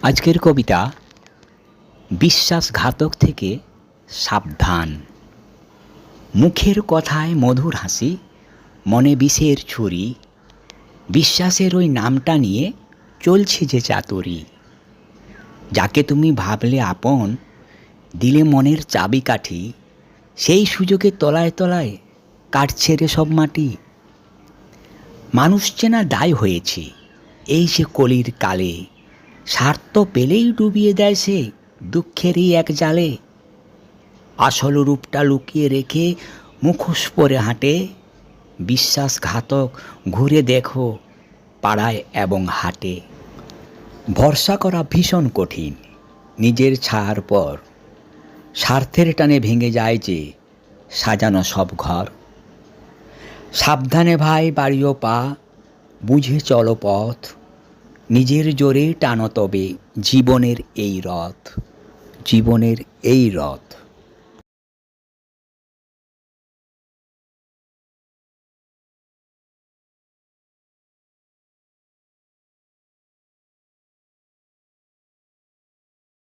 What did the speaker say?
আজকের কবিতা বিশ্বাসঘাতক থেকে সাবধান। মুখের কথায় মধুর হাসি, মনে বিষের ছুরি, বিশ্বাসের ওই নামটা নিয়ে চলছে যে চাতুরি। যাকে তুমি ভাবলে আপন, দিলে মনের চাবিকাঠি, সেই সুযোগে তলায় তলায় কাটছে রে সব মাটি। মানুষ চেনা দায় হয়েছে এই যে কলির কালে, স্বার্থ পেলেই ডুবিয়ে দেয় সে দুঃখেরই এক জালে। আসল রূপটা লুকিয়ে রেখে মুখোশ পরে হাঁটে, বিশ্বাসঘাতক ঘুরে দেখো পাড়ায় এবং হাটে। ভরসা করা ভীষণ কঠিন নিজের ছায়ার পর, স্বার্থের টানে ভেঙে যায় যে সাজানো সব ঘর। সাবধানে ভাই বাড়িও পা, বুঝে চলো পথ, নিজের জোরে টানো তবে জীবনের এই রথ, জীবনের এই রথ।